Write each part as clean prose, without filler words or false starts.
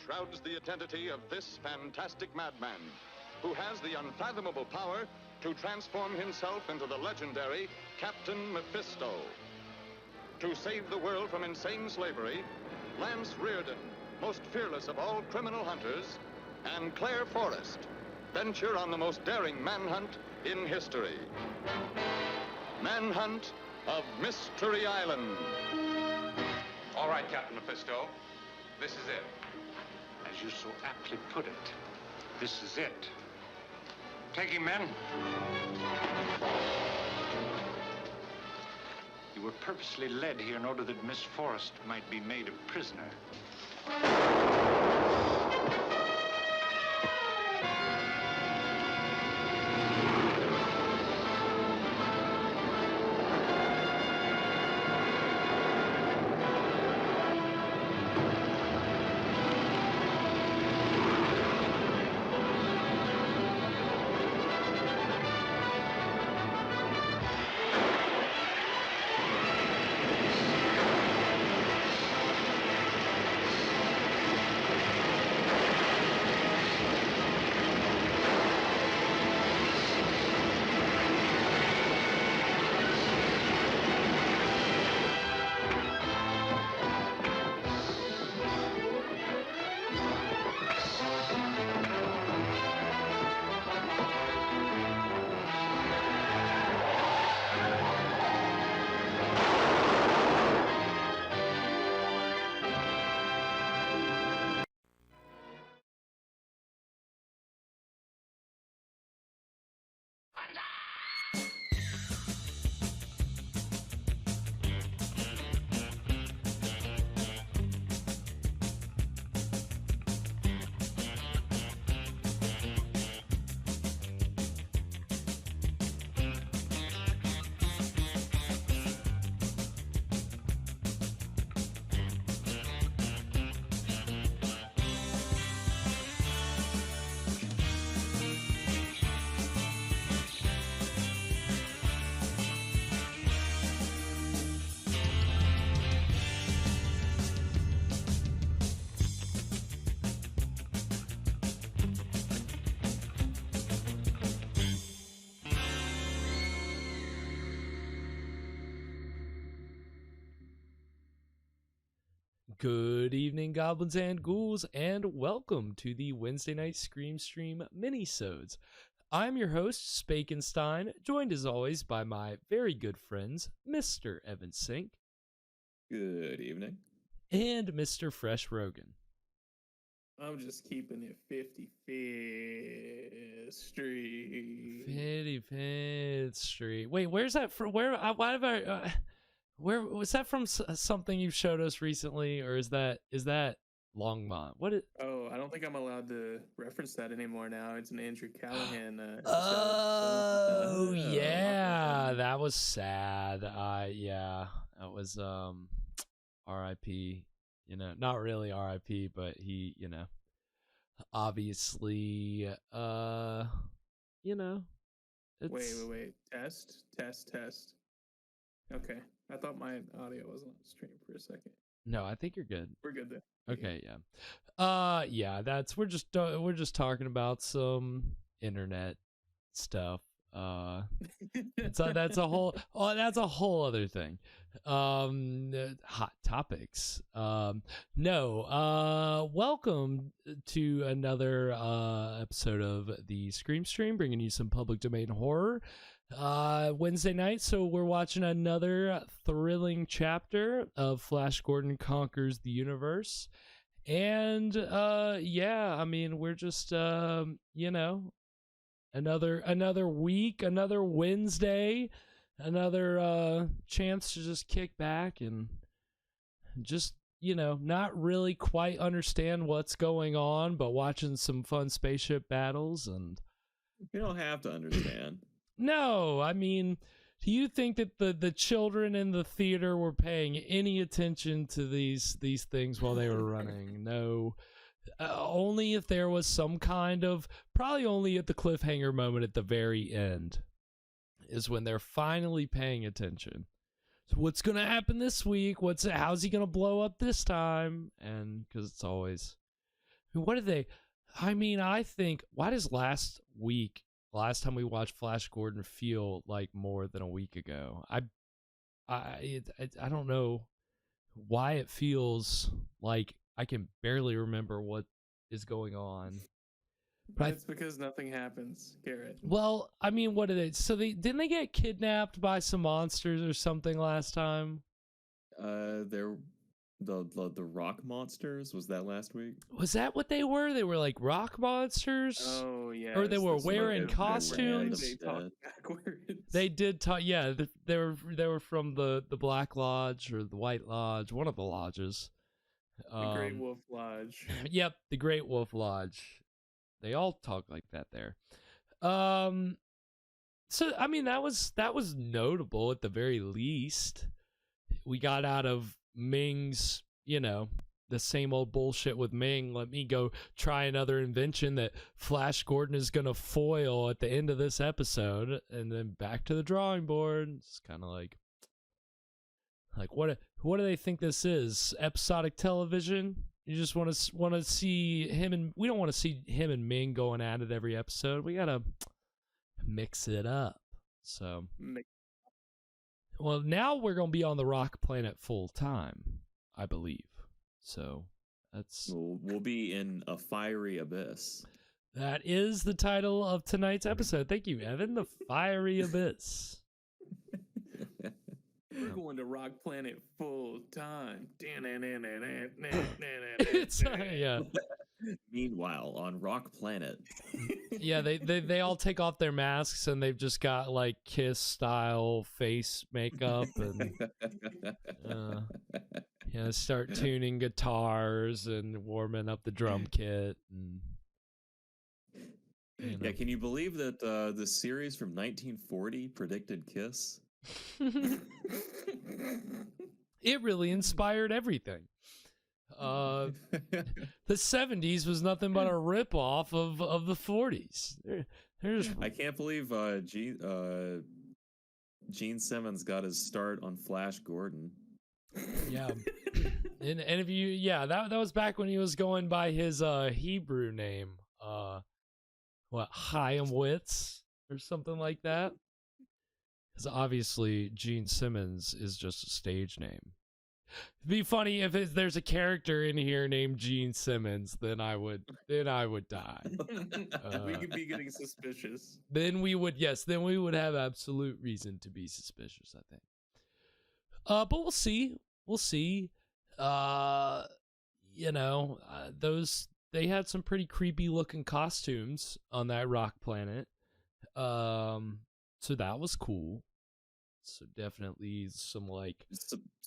shrouds the identity of this fantastic madman, who has the unfathomable power to transform himself into the legendary Captain Mephisto. To save the world from insane slavery, Lance Reardon, most fearless of all criminal hunters, and Claire Forrest venture on the most daring manhunt in history. Manhunt of Mystery Island. All right, Captain Mephisto. This is it. As you so aptly put it, this is it. Take him, men. You were purposely led here in order that Miss Forrest might be made a prisoner. Good evening, goblins and ghouls, and welcome to the Wednesday Night Scream Stream minisodes. I'm your host, Spakenstein, joined as always by my very good friends, Mr. Evan Sink. Good evening. And Mr. Fresh Rogan. I'm just keeping it 55th Street. 55th Street. Wait, where's that from? Where where was that from? Something you showed us recently, or is that Longmont? What is? Oh, I don't think I'm allowed to reference that anymore now. It's an Andrew Callahan episode. Oh, yeah, that was sad. Yeah, that was R.I.P. You know, not really R.I.P., but he, you know, obviously, you know, it's... Wait. Test. Okay. I thought my audio wasn't on stream for a second. No, I think you're good. We're good there. Okay, yeah. Yeah, we're just talking about some internet stuff. That's a whole other thing. Hot topics. Welcome to another episode of the Scream Stream, bringing you some public domain horror. Wednesday night, so we're watching another thrilling chapter of Flash Gordon Conquers the Universe. And yeah, I mean, we're just you know, another week, another Wednesday, another chance to just kick back and just, you know, not really quite understand what's going on, but watching some fun spaceship battles. And you don't have to understand. No, I mean, do you think that the children in the theater were paying any attention to these things while they were running? No. Only if there was some kind of, probably only at the cliffhanger moment at the very end is when they're finally paying attention. So what's going to happen this week? How's he going to blow up this time? And because it's always What did they? I mean, I think why does last time we watched Flash Gordon feel like more than a week ago? I don't know why it feels like I can barely remember what is going on. But it's because nothing happens, Garrett. Well, I mean, what did they? So didn't they get kidnapped by some monsters or something last time? The rock monsters, was that last week? Was that what they were? They were like rock monsters? Oh yeah. Or they were wearing costumes? They talk backwards. They did talk. Yeah, they were from the Black Lodge or the White Lodge, one of the lodges. The Great Wolf Lodge. Yep, the Great Wolf Lodge. They all talk like that there. So I mean that was notable at the very least. We got out of Ming's, the same old bullshit with Ming. Let me go try another invention that Flash Gordon is going to foil at the end of this episode, and then back to the drawing board. It's kind of like what do they think this is? Episodic television? You just want to see him, and we don't want to see him and Ming going at it every episode. We got to mix it up. So well, now we're going to be on the rock planet full time, I believe. So that's we'll be in a fiery abyss. That is the title of tonight's episode. Thank you, Evan. The Fiery Abyss. We're going to rock planet full time. It's yeah. Meanwhile, on Rock Planet. Yeah, they all take off their masks and they've just got like Kiss style face makeup and start tuning guitars and warming up the drum kit and Yeah, can you believe that the series from 1940 predicted Kiss? It really inspired everything. The 70s was nothing but a ripoff of the 40s. I can't believe Gene Simmons got his start on Flash Gordon. Yeah. and if you that was back when he was going by his Hebrew name. Chaim Witz or something like that. Because obviously Gene Simmons is just a stage name. It'd be funny if there's a character in here named Gene Simmons, then I would die. We could be getting suspicious. Then we would have absolute reason to be suspicious, I think. But we'll see. They had some pretty creepy looking costumes on that rock planet. So that was cool. So definitely some like.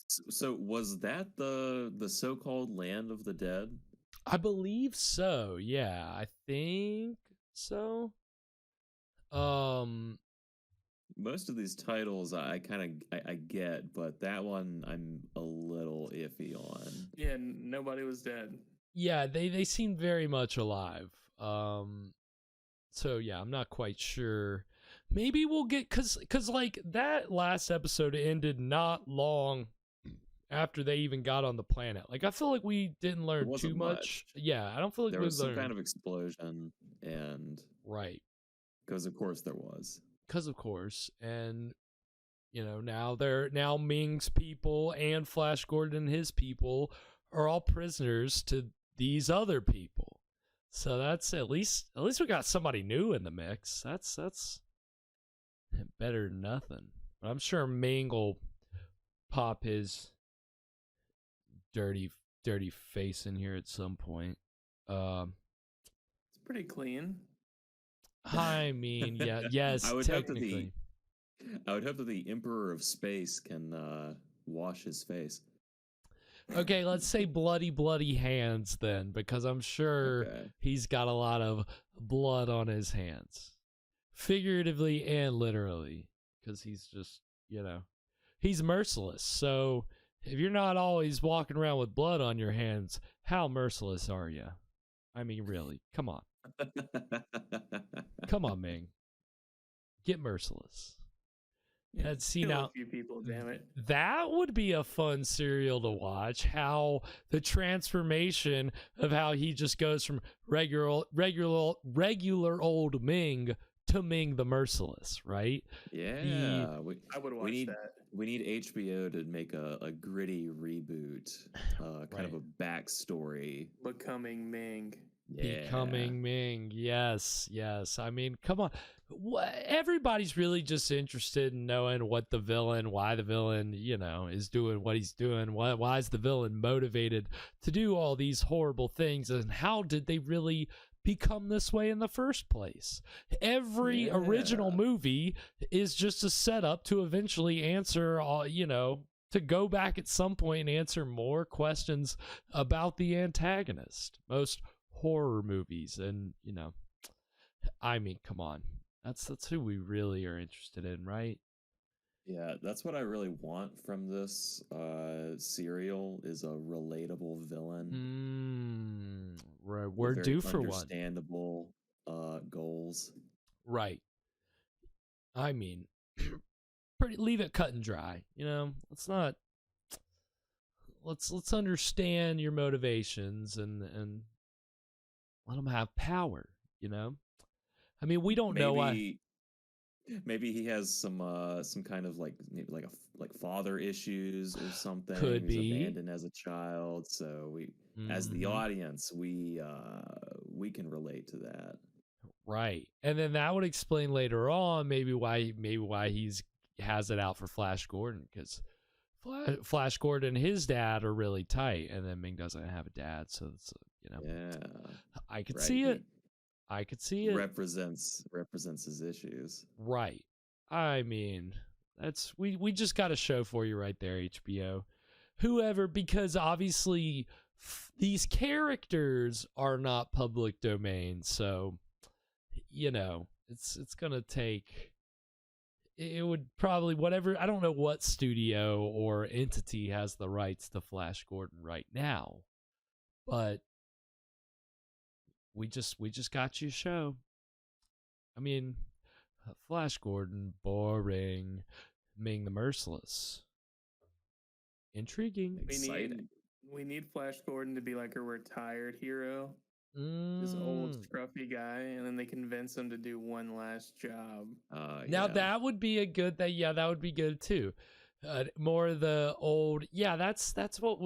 So was that the so-called land of the dead? I believe so. Yeah, I think so. Most of these titles I get, but that one I'm a little iffy on. Yeah, nobody was dead. Yeah, they seem very much alive. So yeah, I'm not quite sure. Maybe we'll get cause like that last episode ended not long after they even got on the planet. Like I feel like we didn't learn too much. Yeah, I don't feel like there we was some learned. kind of explosion, and right, because of course there was. Because of course, and now Ming's people and Flash Gordon and his people are all prisoners to these other people. So that's at least we got somebody new in the mix. That's better than nothing. But I'm sure Ming will pop his dirty face in here at some point. It's pretty clean. I mean, yeah, yes, technically. I would hope that the Emperor of Space can wash his face. Okay, let's say bloody hands then, because I'm sure he's got a lot of blood on his hands. Figuratively and literally, because he's just, he's merciless. So if you're not always walking around with blood on your hands, how merciless are you? I mean, really, come on. Come on, Ming. Get merciless. And see Kill now, a few people, damn it. that would be a fun serial to watch. How the transformation of how he just goes from regular old Ming to Ming the Merciless, right? Yeah, I would watch that. We need HBO to make a gritty reboot, kind of a backstory. Becoming Ming. Yeah. Becoming Ming. Yes, yes. I mean, come on. Everybody's really just interested in knowing why the villain, is doing what he's doing. Why is the villain motivated to do all these horrible things? And how did they really become this way in the first place? Every original movie is just a setup to eventually answer, to go back at some point and answer more questions about the antagonist. Most horror movies, and I mean, come on, that's who we really are interested in, right? Yeah, that's what I really want from this serial, is a relatable villain. We're with due very for one. understandable goals. Right. I mean, leave it cut and dry. Let's understand your motivations and let them have power. I mean, we don't know why. Maybe he has some kind of like father issues or something. Could He was be abandoned as a child, so we, as the audience, we can relate to that. Right, and then that would explain later on maybe why he's has it out for Flash Gordon, because Flash Gordon and his dad are really tight, and then Ming doesn't have a dad, so it's Yeah, I could see it. I could see it. Represents his issues. Right. I mean, that's we just got a show for you right there, HBO. Whoever, because obviously these characters are not public domain, so it's gonna take. It would probably whatever. I don't know what studio or entity has the rights to Flash Gordon right now, but we just got you a show. I mean, Flash Gordon, boring. Ming the Merciless, intriguing, exciting. We need Flash Gordon to be like a retired hero, this old scruffy guy, and then they convince him to do one last job. Now that would be a good. That would be good too. More of the old. Yeah, that's what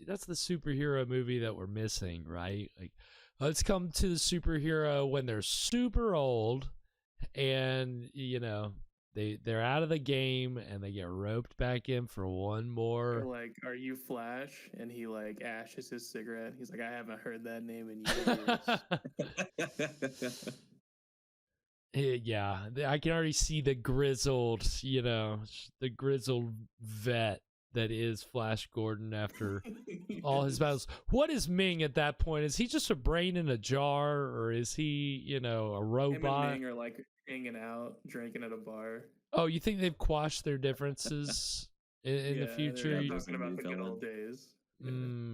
that's the superhero movie that we're missing, right? Like, let's come to the superhero when they're super old, and they're out of the game and they get roped back in for one more. Or like, are you Flash? And he like ashes his cigarette. He's like, I haven't heard that name in years. Yeah, I can already see the grizzled vet that is Flash Gordon after all his battles. What is Ming at that point? Is he just a brain in a jar, or is he, a robot? Him and Ming are like hanging out, drinking at a bar. Oh, you think they've quashed their differences in the future? They're talking about the good old days.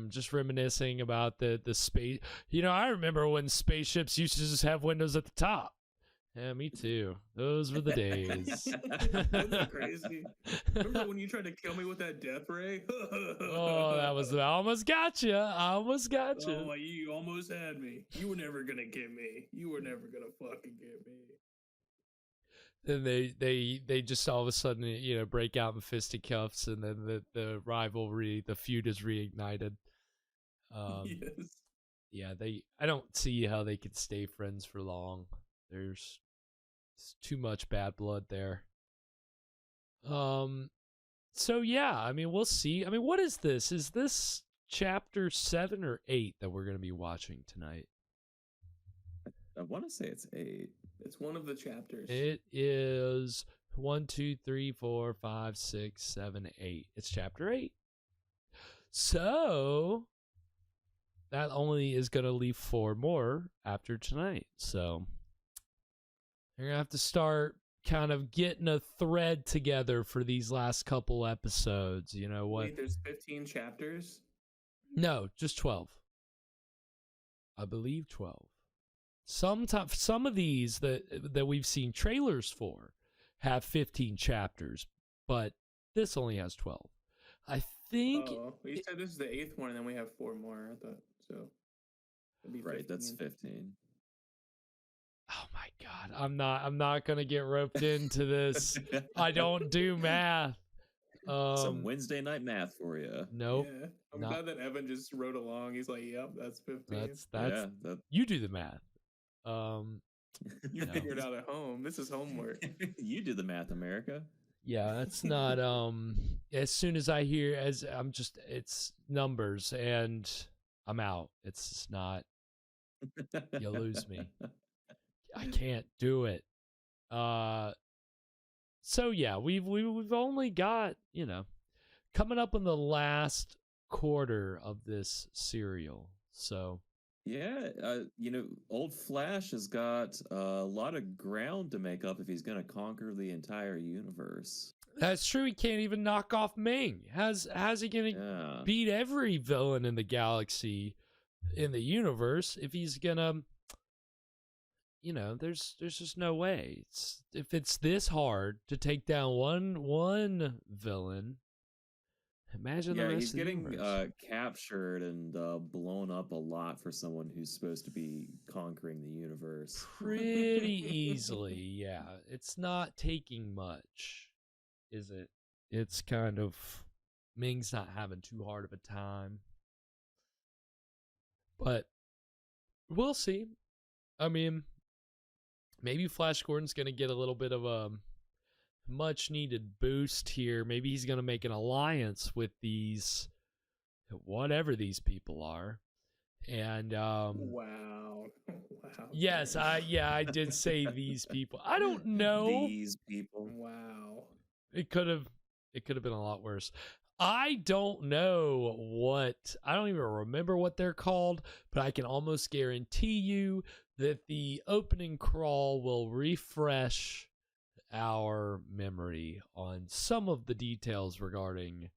Just reminiscing about the space. I remember when spaceships used to just have windows at the top. Yeah, me too. Those were the days. Isn't that crazy? Remember when you tried to kill me with that death ray? Oh, I almost got you. Oh, you almost had me. You were never gonna get me. You were never gonna fucking get me. Then they just all of a sudden break out in fisticuffs, and then the rivalry, the feud is reignited. Yes. Yeah, I don't see how they could stay friends for long. There's too much bad blood there. So yeah, I mean, we'll see. I mean, what is this? Is this chapter 7 or 8 that we're going to be watching tonight? I want to say it's 8. It's one of the chapters. It is 1, 2, 3, 4, 5, 6, 7, 8. It's chapter 8. So that only is going to leave 4 more after tonight. So you're going to have to start kind of getting a thread together for these last couple episodes. You know what? Wait, there's 15 chapters? No, just 12. I believe 12. Some of these that we've seen trailers for have 15 chapters, but this only has 12. I think. Oh, you said this is the 8th one, and then we have 4 more. I thought so. It'd be Right, 15. that's 15. Oh my God, I'm not gonna get roped into this. I don't do math. Some Wednesday night math for you. Nope. Yeah, I'm glad that Evan just wrote along. He's like, "Yep, that's 15." That's you do the math. You figure it out at home. This is homework. You do the math, America. Yeah, that's not. As soon as I hear, it's numbers, and I'm out. It's not. You lose me. I can't do it. So yeah, we've only got, coming up on the last quarter of this serial. So yeah, old Flash has got a lot of ground to make up if he's going to conquer the entire universe. That's true. He can't even knock off Ming. How's he gonna beat every villain in the galaxy, in the universe, if he's gonna? There's just no way. If it's this hard to take down one villain, imagine the rest he's of the getting universe. captured and blown up a lot for someone who's supposed to be conquering the universe. Pretty easily, yeah. It's not taking much, is it? It's kind of Ming's not having too hard of a time. But we'll see. I mean, maybe Flash Gordon's going to get a little bit of a much needed boost here. Maybe he's going to make an alliance with these, whatever these people are. And Wow. Yes, I did say these people. I don't know. These people. Wow. It could have been a lot worse. I don't know I don't even remember what they're called, but I can almost guarantee you that the opening crawl will refresh our memory on some of the details regarding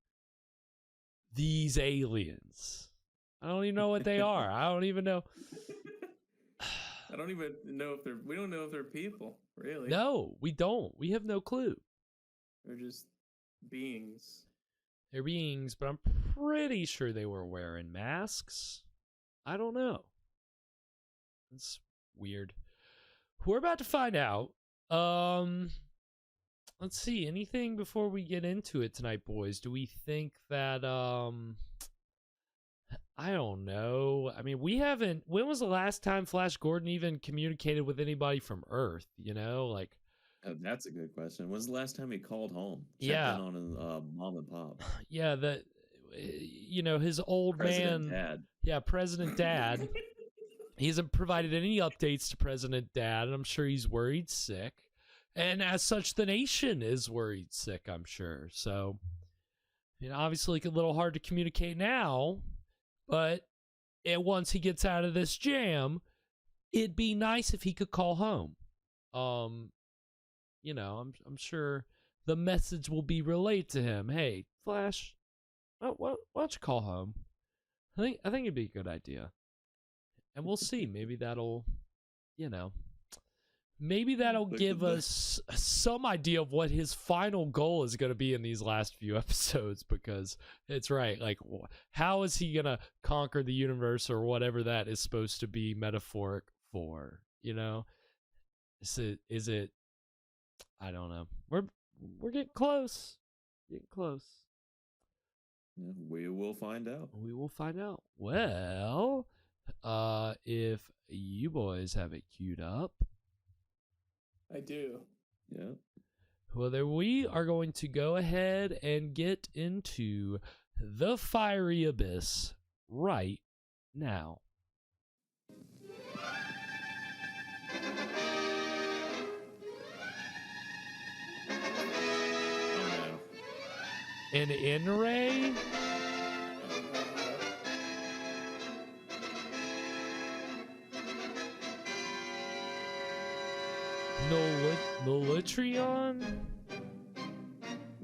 these aliens. I don't even know what they are. I don't even know. I don't even know if we don't know if they're people, really. No, we don't. We have no clue. They're just beings. They're beings, but I'm pretty sure they were wearing masks. I don't know. It's weird. We're about to find out. Let's see. Anything before we get into it tonight, boys? Do we think that I don't know. I mean, we haven't. When was the last time Flash Gordon even communicated with anybody from Earth? Like. Oh, that's a good question. When's the last time he called home? Checked Yeah. in on his mom and pop. Yeah, his old President man. Dad. Yeah, President Dad. He hasn't provided any updates to President Dad, and I'm sure he's worried sick. And as such, the nation is worried sick, I'm sure. So, obviously, it's a little hard to communicate now, but once he gets out of this jam, it'd be nice if he could call home. I'm sure the message will be relayed to him. Hey, Flash, why don't you call home? I think it'd be a good idea. And we'll see. Maybe that'll, give us some idea of what his final goal is going to be in these last few episodes, because it's right. Like, how is he going to conquer the universe, or whatever that is supposed to be metaphoric for, Is it, I don't know. We're getting close. Getting close. Yeah, we will find out. We will find out. Well, if you boys have it queued up. I do. Yeah. Well, then we are going to go ahead and get into the Firey Abyss right now. An in-ray? Nolitreon?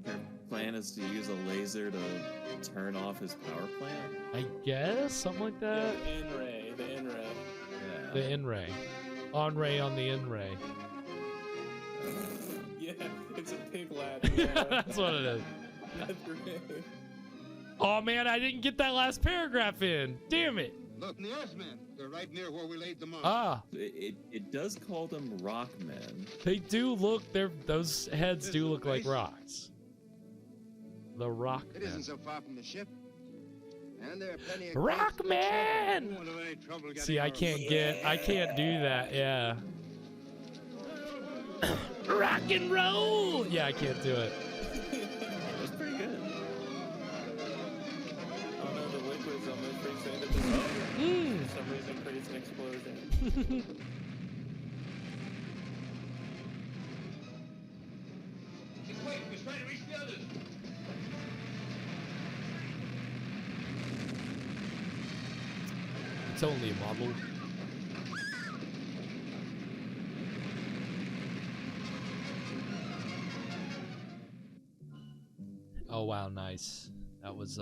Their plan is to use a laser to turn off his power plant? I guess, something like that. Yeah, the in-ray. Yeah. The in-ray. On-ray on the in-ray. Yeah, Yeah, it's a pig lad. That's what it is. Oh man, I didn't get that last paragraph in. Damn it. Look, the Earthmen. They're right near where we laid them on. Ah, It does call them rock men. they do look. Those heads do look like rocks. The rock. It isn't so far from the ship. And there are plenty of Rock man. won't have any trouble getting See, I our- can't do that. Yeah. Rock and roll. Yeah, I can't do it. That's pretty good. Oh no, the liquid's almost freezing into this. For some reason, creates an explosion. Wait, we're trying to reach the others. It's only a model. Oh wow, nice. That was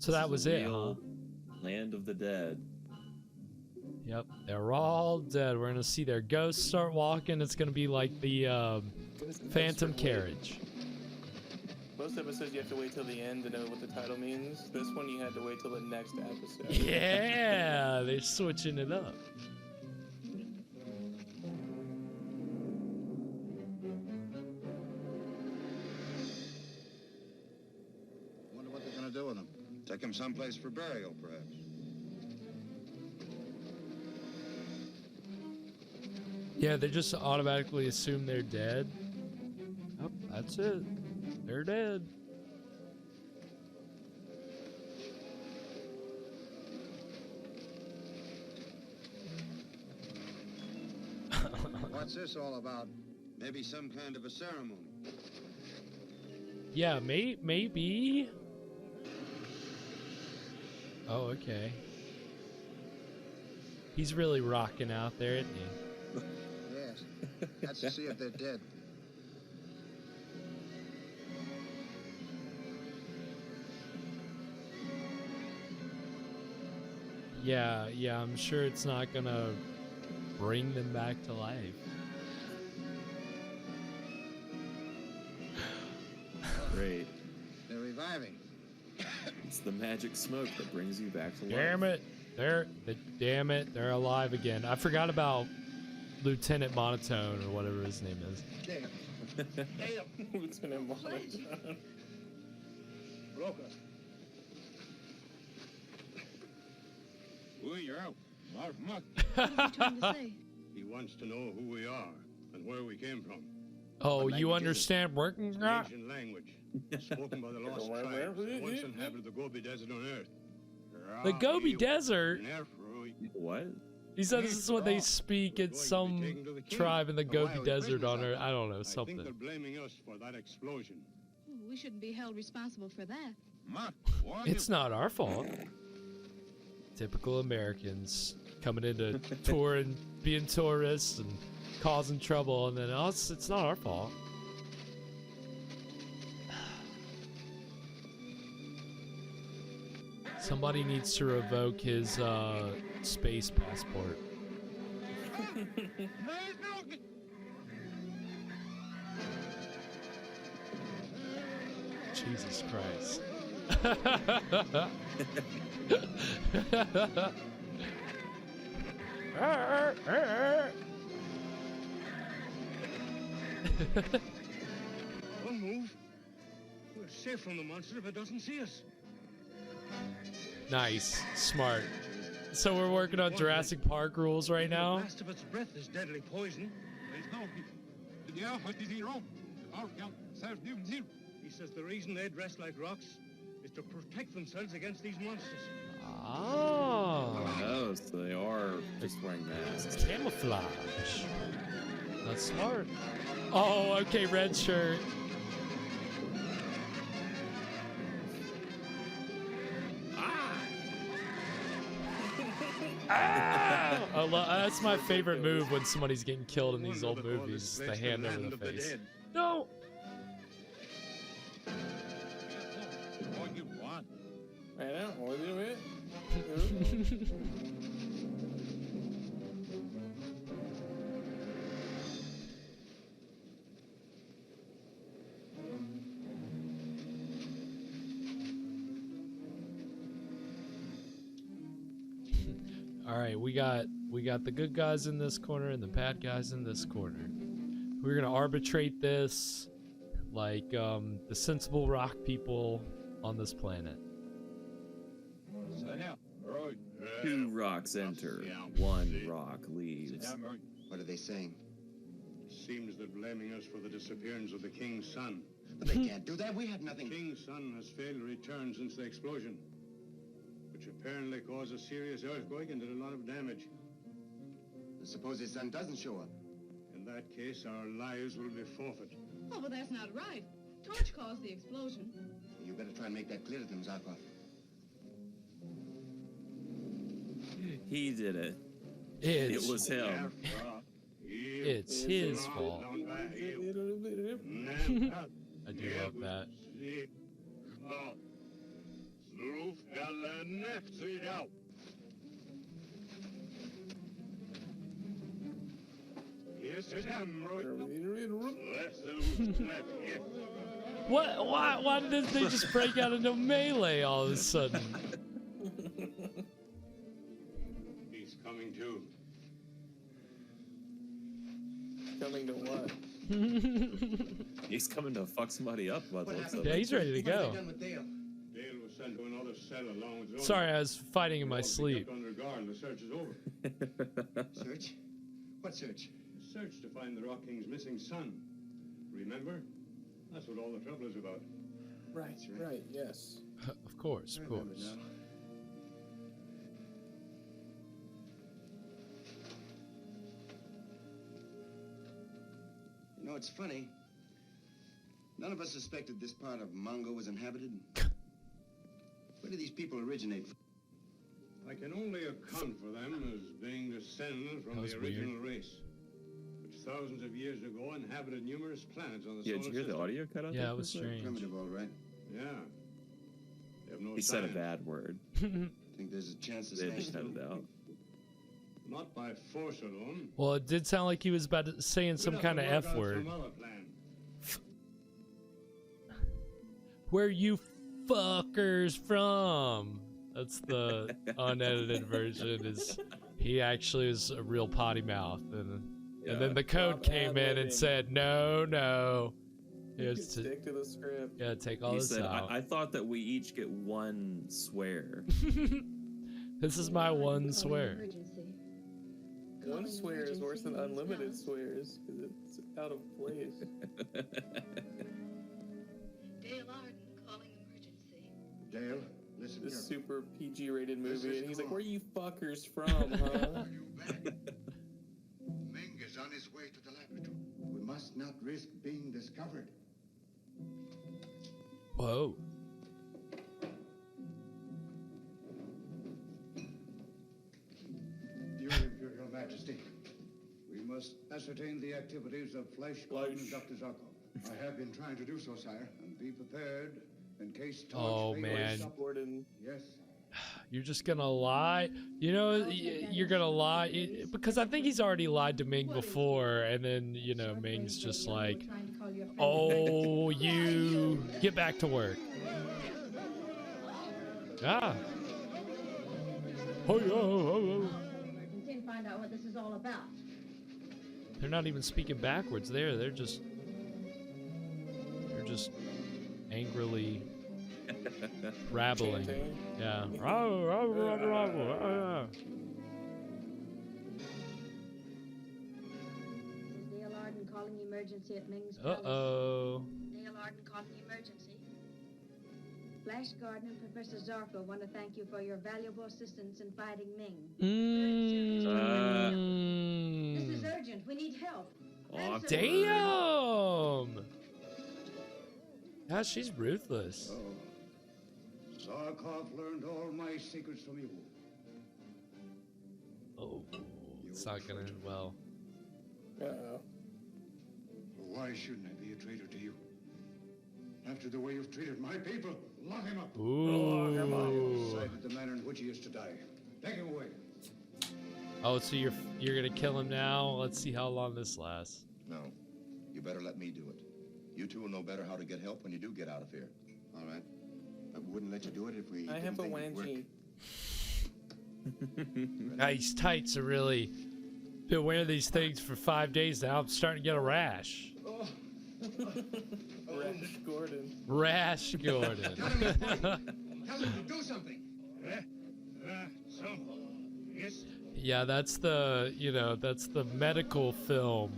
so that was it, huh? Real Land of the Dead. Yep, they're all dead. We're gonna see their ghosts start walking. It's gonna be like the Phantom Carriage. Most episodes you have to wait till the end to know what the title means. This one you had to wait till the next episode. Yeah, they're switching it up. Wonder what they're gonna do with them. Take them someplace for burial, perhaps. Yeah, they just automatically assume they're dead. Oh, that's it. They're dead. What's this all about? Maybe some kind of a ceremony. Yeah, maybe. Oh, okay. He's really rocking out there, isn't he? Yes. That's to see if they're dead. Yeah, I'm sure it's not gonna bring them back to life. Great. They're reviving. It's the magic smoke that brings you back to life. Damn it. Damn it, they're alive again. I forgot about Lieutenant Monotone or whatever his name is. Lieutenant Monotone. You're out. What are you trying to say? He wants to know who we are and where we came from. Oh, What you language is understand working? It's an ancient language spoken by the lost tribes that once inhabited the Gobi Desert on Earth. The Gobi Desert? What? He said this is what they speak in some tribe in the Gobi Desert on Earth. I don't know, I think something. they're blaming us for that explosion. We shouldn't be held responsible for that. It's not our fault. Typical Americans coming into tour and being tourists and causing trouble, and then us, it's not our fault. Somebody needs to revoke his space passport. Jesus Christ. Don't move. We're safe from the monster if it doesn't see us. Nice. Smart. So we're working on Jurassic Park rules right now. The last of its breath is deadly poison. He says the reason they dress like rocks is to protect themselves against these monsters. Oh. Oh, so they are just wearing masks. Camouflage. That's smart. Oh, okay, red shirt. Ah! That's my favorite move when somebody's getting killed in these old movies. The hand over the face. No! What you want? Right now, what do it? right, we got the good guys in this corner and the bad guys in this corner. We're gonna arbitrate this like the sensible rock people on this planet. Two rocks enter, one rock leaves. What are they saying? Seems they're blaming us for the disappearance of the king's son. But they can't do that. We had nothing. The king's son has failed to return since the explosion, which apparently caused a serious earthquake and did a lot of damage. Suppose his son doesn't show up. In that case, our lives will be forfeit. Oh, but that's not right. Torch caused the explosion. You better try and make that clear to them, Zarkov. He did it. It was him. It's his fault. I do love that. What? Why did they just break out into melee all of a sudden? He's coming too. Coming to what? He's coming to fuck somebody up. Yeah, he's ready to go. Dale was sent to another cell along with his own. Sorry, I was fighting in my sleep. Under guard and the search is over. Search? What search? Search to find the Rock King's missing son. Remember? That's what all the trouble is about. Right, yes. Of course. You know, it's funny. None of us suspected this part of Mongo was inhabited. Where do these people originate from? I can only account for them as being descended from the original race, which thousands of years ago inhabited numerous planets on the solar Did you hear system. the audio cut out? Yeah, it was strange. Primitive, all right. Yeah. They have no He said a science. bad word. Think there's a chance to They smash just cut it out. Not by force alone. Well, it did sound like he was about to saying some We'd have kind to of work F out word. some other plan. Where you fuckers from? That's the unedited version. Is he actually is a real potty mouth, and then the code came in and said no. Here's to Stick to the script. yeah, take all He this said, out. I thought that we each get one swear. This is my one swear. Emergency. One swear is worse than unlimited swears because it's out of place. Dale Arden calling emergency. Dale, listen This here. super PG rated This movie, is and he's like, cool. "Where you fuckers from, huh?" Ming is on his way to the laboratory. We must not risk being discovered. Whoa. Your Imperial Majesty, we must ascertain the activities of Flesh Gordon and Dr. Zarkov. I have been trying to do so, sire, and be prepared in case Oh, Torch man. Gordon. Yes. You're just gonna lie? You know, you're gonna lie because I think he's already lied to Ming before, and then you know Ming's just like, "Oh, you get back to work." Ah. Oh, Emergency and find out what this is all about. they're not even speaking backwards. They're just angrily rabbling. Yeah. This is Dale Arden calling emergency at Ming's Palace. Uh-oh. Dale Arden calling emergency. Flash Gordon and Professor Zarko want to thank you for your valuable assistance in fighting Ming. This is urgent. We need help. Aw, Damn! Yeah, she's ruthless. Zarkov learned all my secrets from you. Oh, it's not gonna end well. Uh-oh. Why shouldn't I be a traitor to you? After the way you've treated my people, lock him up. Ooh. Decided the manner in which he is to die. Take him away. Oh, so you're gonna kill him now? Let's see how long this lasts. No, you better let me do it. You two will know better how to get help when you do get out of here. All right. I wouldn't let you do it if we I didn't have a think it'd work. wangie. These tights are really... Been wearing these things for 5 days now. I'm starting to get a rash. Rash Gordon. Rash Gordon. Tell him to do something. Yes. Yeah, that's the, you know, that's the medical film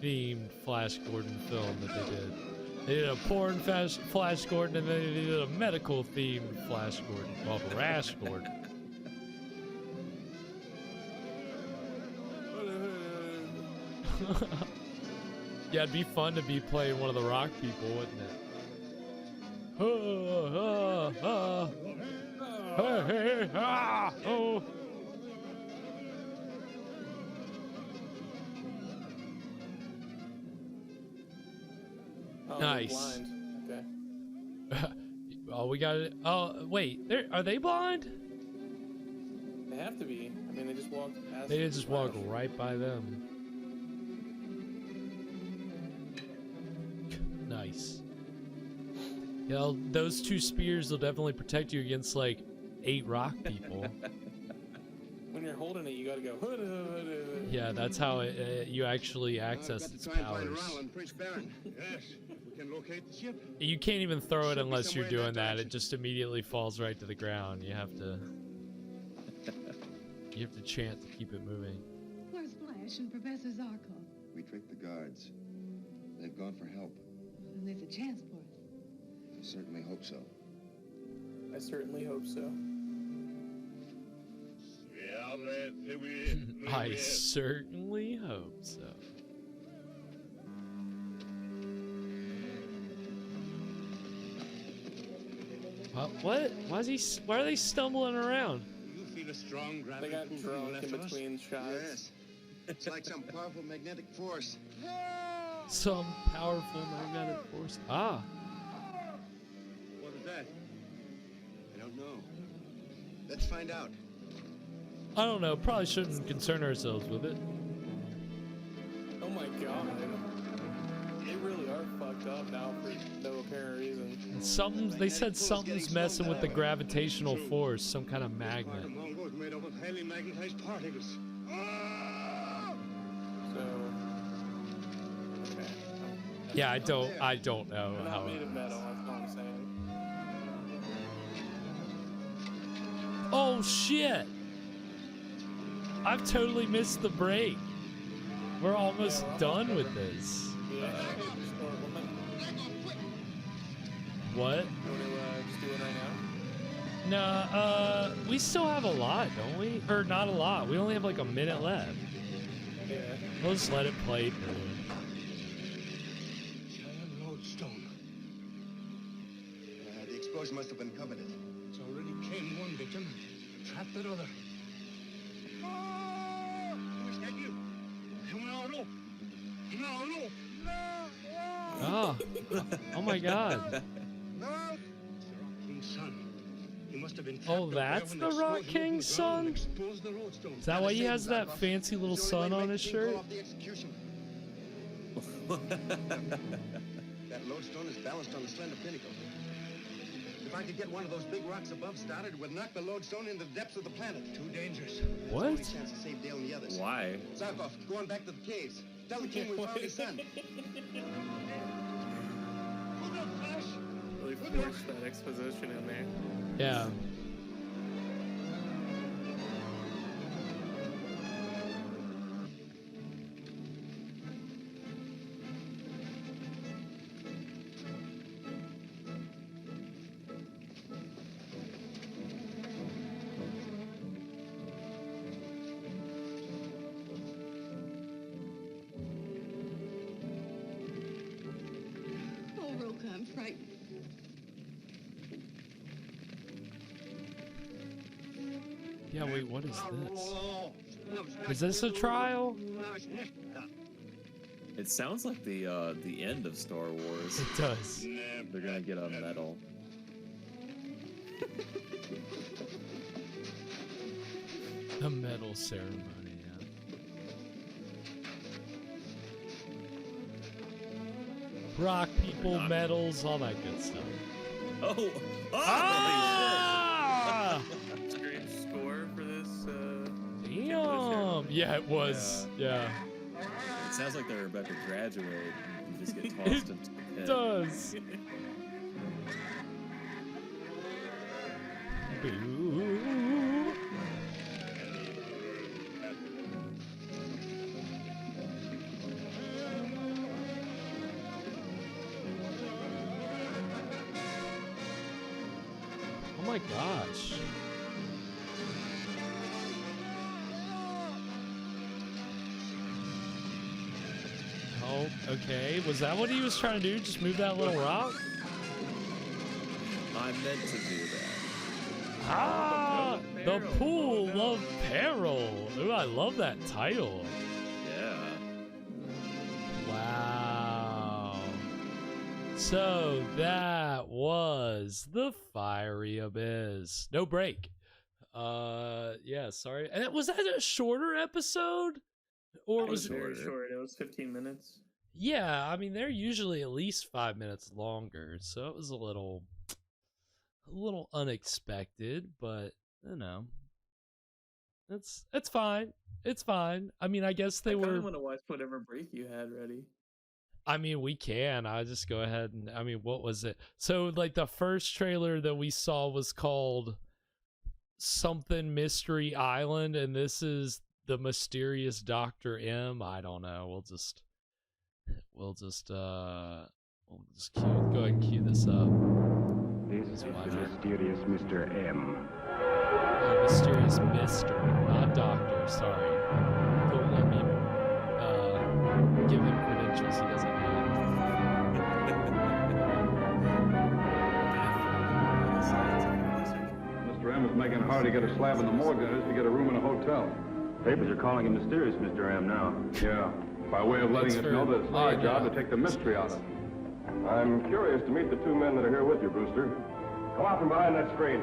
themed Flash Gordon film that they did. They did a porn Flash Gordon, and then they did a medical themed Flash Gordon called Rash Gordon. Yeah, it'd be fun to be playing one of the rock people, wouldn't it? Oh, Nice. Blind. Okay. Oh, we got it. Oh, wait. Are they blind? They have to be. I mean, they just walked past. They just walk right by them. Nice. You know, those 2 spears will definitely protect you against like 8 rock people. When you're holding it, you gotta go. Yeah, that's how you actually access its powers. Yes. We can locate the ship. You can't even throw it Should be unless you're somewhere in doing that that. It direction. just immediately falls right to the ground. You have to chant to keep it moving. Where's Flash and Professor Zarko? We tricked the guards. They've gone for help. And there's a chance for us. I certainly hope so. I certainly hope so. I certainly hope so. What? Why are they stumbling around? You feel a strong They gravity got pull from the drunk left in of us? between shots. Yes. It's like some powerful magnetic force. Some powerful magnetic force. Ah. What is that? I don't know. Let's find out. I don't know. Probably shouldn't concern ourselves with it. Oh my god. They really are fucked up now for no apparent reason. They said something's messing with the gravitational force. Some kind of magnet. Mongo is made up of highly magnetized particles. So. Okay. Yeah, I don't know They're how. not made of metal, that's all I'm saying. Oh shit! I've totally missed the break. We're almost done with this. Yeah. What? You want to just do it right now? Nah, we still have a lot, don't we? Or not a lot. We only have like a minute left. Yeah. We'll just let it play through. Giant lodestone. The explosion must have uncovered it. It's already claimed one victim, trapped that other. Is that you? No. Oh. Oh my god. King's son. He must have been Oh, trapped that's up the there when Rock explosion opened King's the ground and son? exposed the lodestone. Is that why he has that fancy little sun on his shirt? The execution. That lodestone is balanced on a slender pinnacle. If I could get one of those big rocks above started, it would knock the lodestone into the depths of the planet. Too dangerous. What? Only chance to save Dale and the others. Why? Zarkov, go on back to the caves. Tell the king we found his son. Really forced that exposition in there. Yeah. Oh, Roka, I'm frightened. Yeah, wait, what is this? Is this a trial? It sounds like the end of Star Wars. It does. They're gonna get a medal. The medal ceremony, yeah. Rock people, medals, all that good stuff. Oh! Ah! Great score for Yeah, it was. Yeah. It sounds like they're about to graduate and just get tossed into the pit. It does. Boo. Oh my gosh. Oh, okay. Was that what he was trying to do? Just move that little rock? I meant to do that. Ah! The Pool of Peril. Ooh, I love that title. Yeah. Wow. So that was the Fiery Abyss. No break. Yeah, sorry. And was that a shorter episode? Or was it very short? It was 15 minutes. Yeah, I mean they're usually at least 5 minutes longer, so it was a little unexpected, but you know, it's fine. It's fine. I mean, I guess they were. I want to watch whatever break you had ready. I mean, we can. I just go ahead and. I mean, what was it? So, like, the first trailer that we saw was called something Mystery Island, and this is the mysterious Dr. M. I don't know. We'll just go ahead and cue this up. This is the mysterious Mr. M. Oh, mysterious Mr., not Doctor. Sorry. Don't let me give him credentials he doesn't have. Mr. M is making it hard to get a slab in the morgue than it is to get a room in a hotel. Papers are calling him mysterious Mr. M now. Yeah, by way of letting us know that it's our job to take the mystery out of it. I'm curious to meet the two men that are here with you, Brewster. Come out from behind that screen.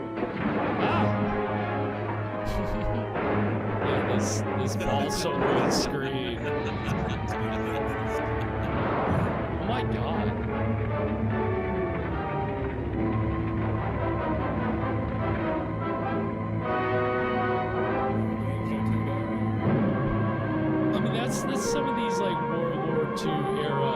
Yeah, this balsam wood screen. Oh my god. I mean, that's some of these like World War II era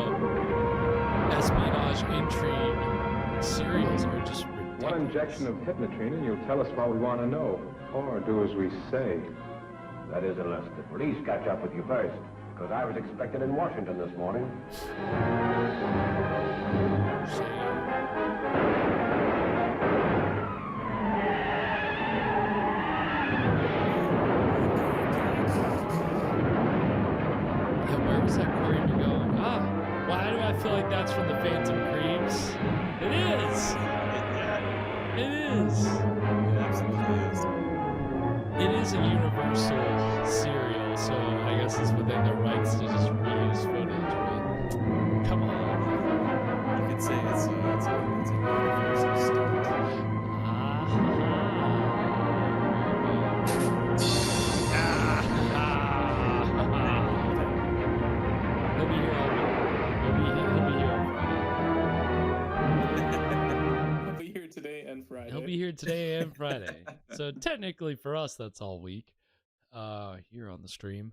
espionage intrigue serials are just ridiculous. One injection of hypnotrine and you'll tell us what we want to know, or do as we say. That is, unless the police catch up with you first, because I was expected in Washington this morning. Where was that corridor going? Why do I feel like that's from the Phantom Creeps? It is! It is! It absolutely is. It is a Universal serial, so I guess it's within their rights to just reuse footage, but come on. You could say it's a Universal stunt. He'll be here all week. He'll be here today and Friday. He'll be here today and Friday. So technically for us, that's all week. Here on the stream.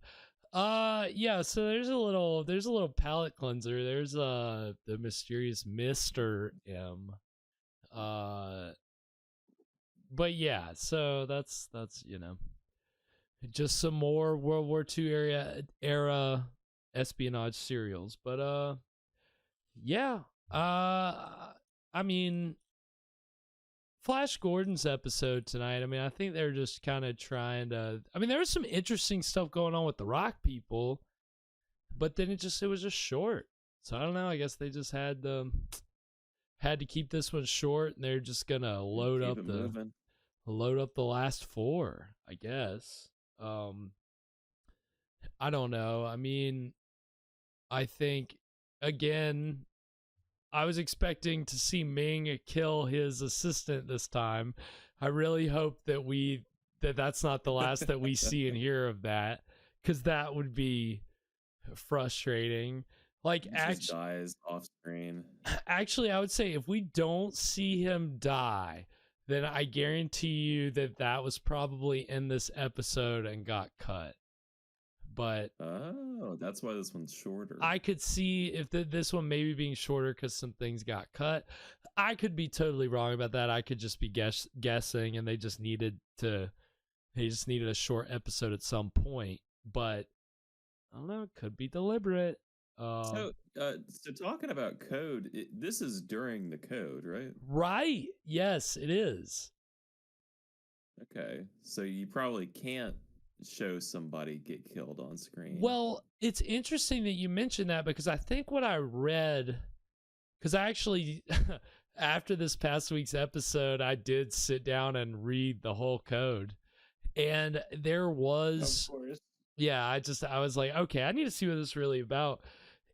Yeah, so there's a little palate cleanser. There's the mysterious Mr. M. But yeah, so that's just some more World War II era espionage serials. But yeah. I mean, Flash Gordon's episode tonight, I mean, I think they're just kind of trying to... I mean, there was some interesting stuff going on with the Rock people, but then it was just short. So I don't know, I guess they just had to keep this one short, and they're just going to load up the last four, I guess. I don't know. I mean, I think, again... I was expecting to see Ming kill his assistant this time. I really hope that that's not the last that we see and hear of that, because that would be frustrating. Like, He just dies off screen. Actually, I would say if we don't see him die, then I guarantee you that was probably in this episode and got cut. but that's why this one's shorter. I could see if this one maybe being shorter because some things got cut. I could be totally wrong about that. I could just be guessing, and they just needed a short episode at some point. But I don't know. It could be deliberate. So talking about code, this is during the code, right? Right. Yes, it is. Okay, so you probably can't show somebody get killed on screen. Well, it's interesting that you mentioned that, because I think what I read, because I actually, after this past week's episode, I did sit down and read the whole code, and there was, of course. Yeah, I was like, okay, I need to see what this is really about.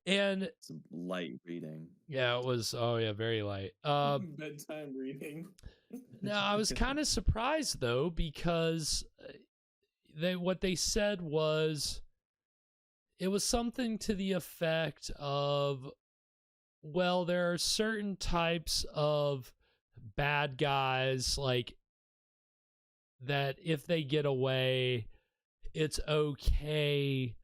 And some light reading. Yeah, it was. Oh yeah, very light. Bedtime reading. No, I was kind of surprised though, because what they said was, it was something to the effect of, well, there are certain types of bad guys, like, that if they get away, it's okay,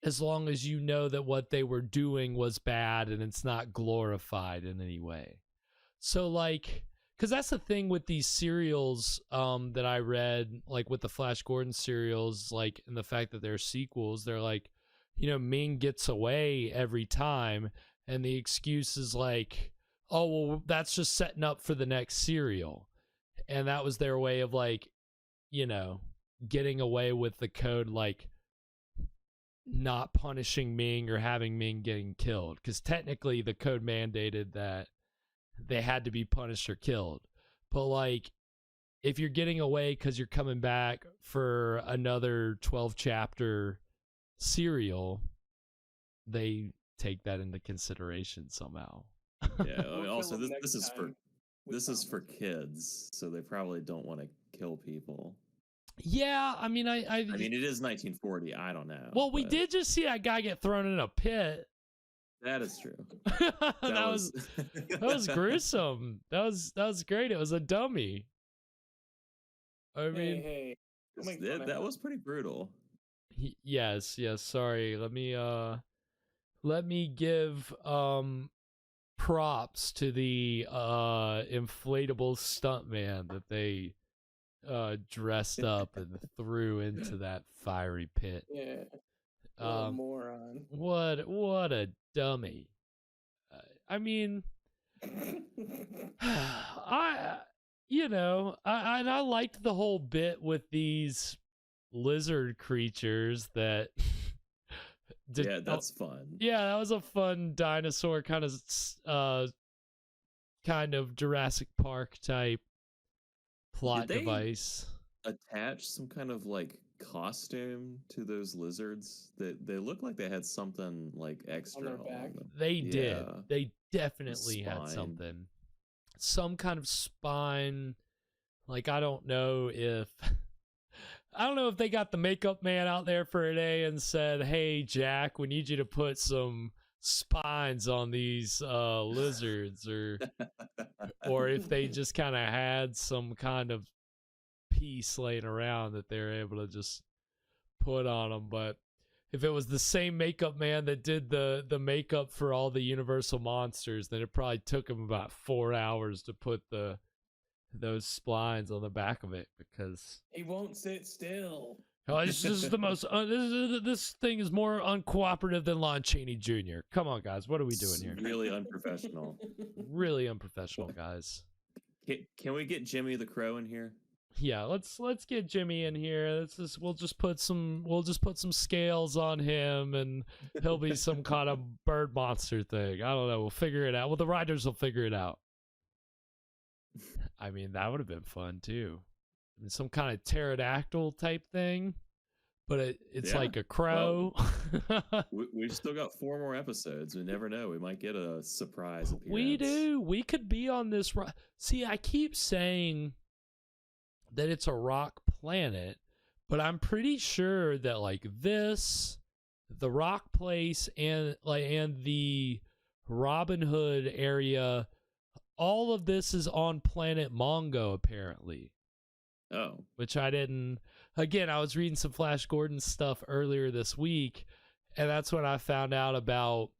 as long as you know that what they were doing was bad and it's not glorified in any way. So, like, because that's the thing with these serials that I read, like with the Flash Gordon serials, like, and the fact that they're sequels, they're like, you know, Ming gets away every time, and the excuse is like, oh, well, that's just setting up for the next serial. And that was their way of, like, you know, getting away with the code, like, not punishing Ming or having Ming getting killed, because technically the code mandated that they had to be punished or killed. But, like, if you're getting away because you're coming back for another 12 chapter serial, they take that into consideration somehow. Yeah. Also, this is for kids, so they probably don't want to kill people. Yeah, I mean, I mean, it is 1940. I don't know. Well, we did just see that guy get thrown in a pit. That is true. that was gruesome. That was great. It was a dummy. I mean, hey. That was pretty brutal. Yes. Sorry. Let me give props to the inflatable stuntman that they dressed up and threw into that fiery pit. Yeah. What a moron. What a dummy. I mean, I liked the whole bit with these lizard creatures that yeah, that's fun. Yeah, that was a fun dinosaur kind of Jurassic Park type plot device. Attach some kind of, like, costume to those lizards? They look like they had something, like, extra on back. They did. They definitely had something. Some kind of spine. Like, I don't know if they got the makeup man out there for a day and said, hey, Jack, we need you to put some spines on these lizards, or if they just kind of had some kind of piece laying around that they're able to just put on them. But if it was the same makeup man that did the makeup for all the Universal monsters, then it probably took him about 4 hours to put those splines on the back of it, because he won't sit still. Oh, this is the most. This thing is more uncooperative than Lon Chaney Jr. Come on, guys, what are we doing here? Really unprofessional. Really unprofessional, guys. Can we get Jimmy the Crow in here? Yeah, let's get Jimmy in here. We'll just put some scales on him, and he'll be some kind of bird monster thing. I don't know. We'll figure it out. Well, the writers will figure it out. I mean, that would have been fun too. I mean, some kind of pterodactyl type thing, but it's like a crow. Well, we've still got 4 more episodes. We never know. We might get a surprise appearance. We do. We could be on this. See, I keep saying that it's a rock planet, but I'm pretty sure that, like, this, the rock place, and the Robin Hood area, all of this is on planet Mongo, apparently. Oh. Which I didn't. again, I was reading some Flash Gordon stuff earlier this week, and that's when I found out about.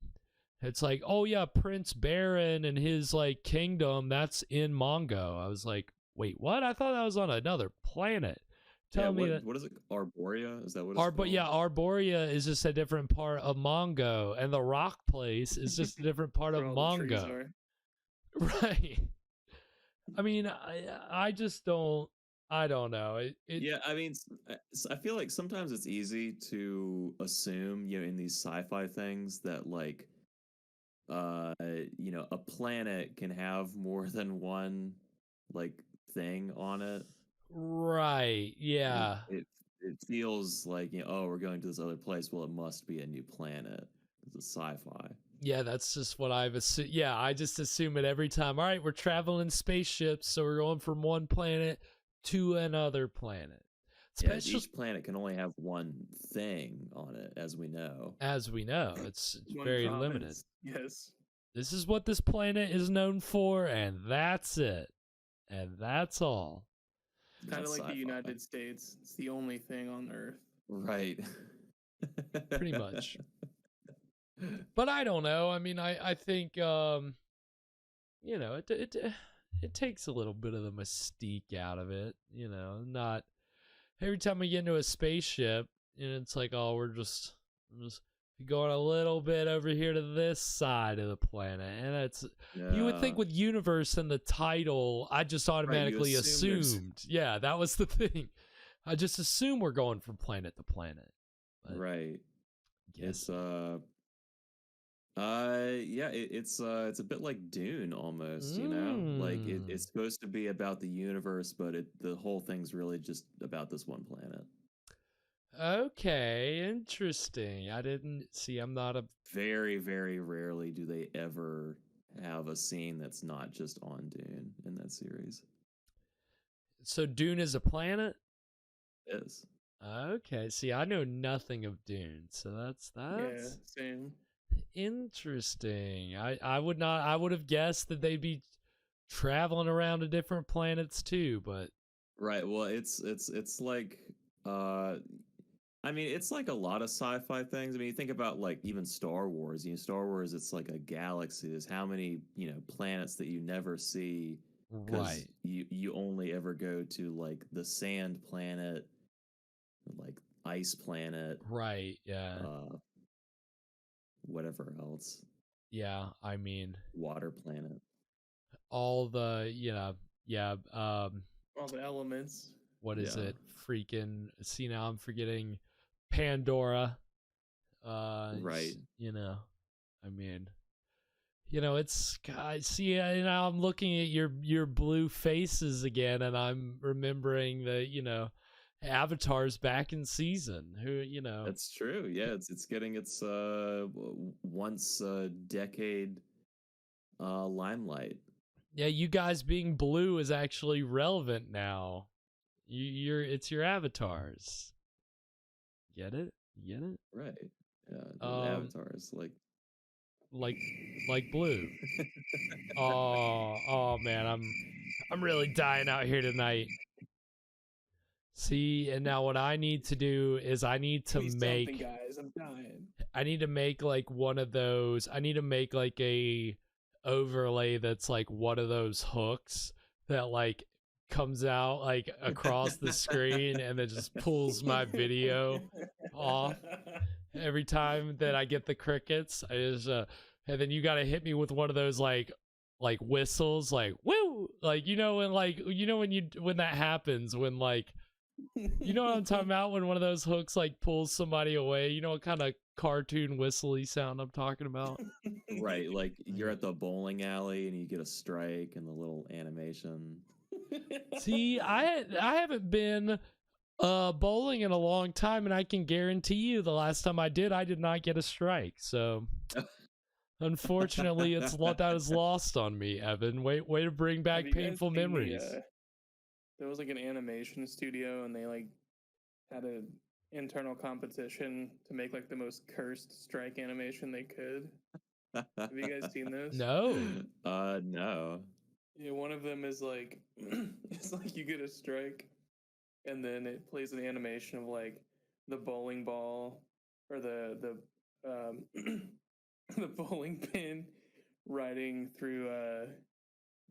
It's like, oh yeah, Prince Baron and his like kingdom, that's in Mongo. I was like, wait, what? I thought that was on another planet. Tell me that. What is it? Arborea? Is that what it's called? Yeah, Arborea is just a different part of Mongo, and the Rock Place is just a different part of Mongo. Right. I mean, I just don't. I don't know. Yeah, I mean, I feel like sometimes it's easy to assume, in these sci-fi things that like, a planet can have more than one like thing on it. Right. Yeah. It feels like, oh, we're going to this other place. Well, it must be a new planet. It's a sci-fi. Yeah, that's just what I've assumed. Yeah, I just assume it every time. All right, we're traveling spaceships, so we're going from one planet to another planet. Each planet can only have one thing on it, as we know. It's very limited. Yes. This is what this planet is known for, and that's it. And that's all. Kind of like the United States. It's the only thing on Earth. Right. Pretty much. But I don't know. I mean, I think, it takes a little bit of the mystique out of it. Not every time we get into a spaceship, and it's like, oh, we're just going a little bit over here to this side of the planet. And you would think with universe in the title, I just automatically assumed. Yeah, that was the thing. I just assume we're going from planet to planet. But right. It's it's a bit like Dune almost, like it's supposed to be about the universe, but the whole thing's really just about this one planet. Okay, interesting. I didn't see. I'm not a very, very rarely do they ever have a scene that's not just on Dune in that series. So Dune is a planet? It is. Okay. See, I know nothing of Dune, so that's same. Interesting. I would have guessed that they'd be traveling around to different planets too, but right. Well, it's like I mean, it's like a lot of sci-fi things. I mean, you think about like even Star Wars. Star Wars, it's like a galaxy. There's how many planets that you never see. Right. You only ever go to like the sand planet, like ice planet. Right. Yeah. Whatever else. Yeah, I mean, water planet. All the all the elements. What is it? Freaking see, now I'm forgetting Pandora. Right. I mean, it's I see now I'm looking at your blue faces again, and I'm remembering the Avatar's back in season. That's true. Yeah, it's getting its once a decade limelight. Yeah, you guys being blue is actually relevant now. It's your avatars. Get it? Right. Yeah, the avatars like blue. oh man, I'm really dying out here tonight. See, and now what I need to do is I need to make guys, I'm dying. I need to make like one of those. I need to make like a overlay that's like one of those hooks that like comes out like across the screen and then just pulls my video off every time that I get the crickets. I just and then you got to hit me with one of those like whistles, like woo, like when that happens, when like what I'm talking about, when one of those hooks like pulls somebody away. You know what kind of cartoon whistly sound I'm talking about? Right, like you're at the bowling alley and you get a strike and the little animation. See, I haven't been bowling in a long time, and I can guarantee you the last time I did not get a strike. So unfortunately, that is lost on me, Evan. Way to bring back painful memories. There was like an animation studio, and they like had an internal competition to make like the most cursed strike animation they could. Have you guys seen this? No. No. Yeah, one of them is like it's like you get a strike and then it plays an animation of like the bowling ball or the the bowling pin riding through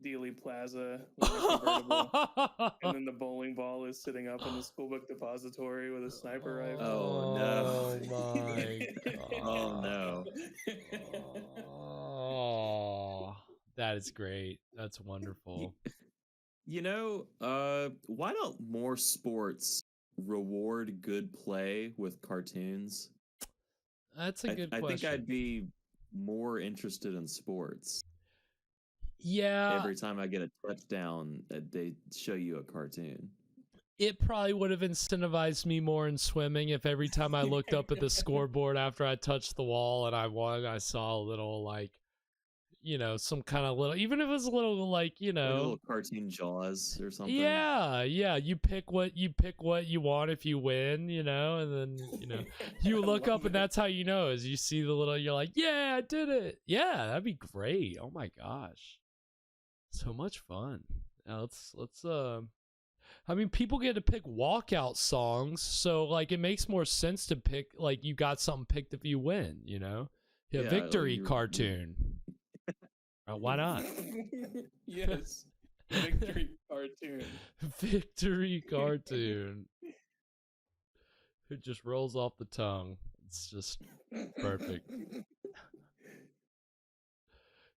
Dealey Plaza with a convertible, and then the bowling ball is sitting up in the school book depository with a sniper rifle. Oh no! my Oh no! Oh, that is great. That's wonderful. You know, why don't more sports reward good play with cartoons? That's a good question. I think I'd be more interested in sports. Yeah. Every time I get a touchdown, they show you a cartoon. It probably would have incentivized me more in swimming if every time I looked up at the scoreboard after I touched the wall and I won, I saw a little, like, you know, some kind of little, even if it was a little, like, you know, like a little cartoon Jaws or something. Yeah, you pick what you want if you win, you know, and then, you know, you look up and that's how you know, is you see the little, you're like, yeah, I did it. Yeah, that'd be great. Oh my gosh, so much fun. Now let's I mean, people get to pick walkout songs, so like it makes more sense to pick, like, you got something picked if you win, you know. Yeah, victory cartoon. Why not? Yes. Victory cartoon. Victory cartoon. It just rolls off the tongue. It's just perfect.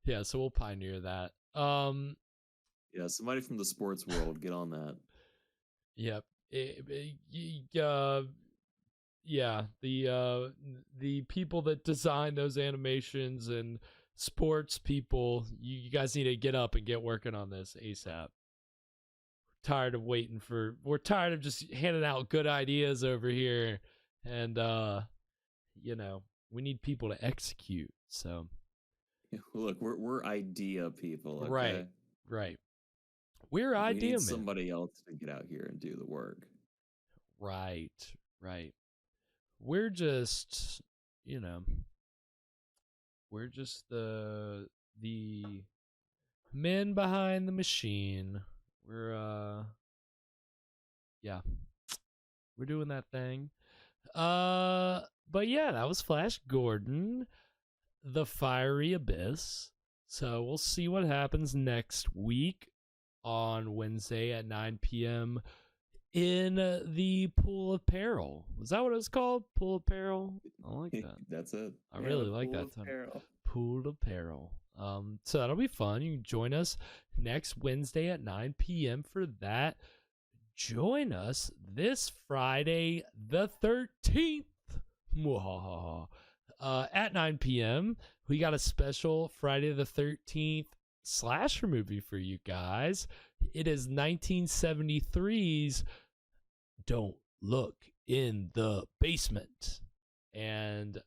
Yeah, so we'll pioneer that. Yeah, somebody from the sports world, get on that. Yep. Yeah, the people that design those animations and sports people, you guys need to get up and get working on this ASAP. We're tired of just handing out good ideas over here, and you know, we need people to execute. So look, we're idea people, okay? Right. We're idea we need men. Somebody else to get out here and do the work. Right. We're just, you know, we're just the men behind the machine. We're we're doing that thing. But yeah, that was Flash Gordon, the Fiery Abyss. So we'll see what happens next week on Wednesday at 9 p.m. in the Pool of Peril. Was that what it was called? Pool of Peril? I like that. That's it. I really like that title. Pool of Peril. So that'll be fun. You can join us next Wednesday at 9 p.m. for that. Join us this Friday the 13th at 9 p.m. We got a special Friday the 13th slasher movie for you guys. It is 1973's Don't Look in the Basement. And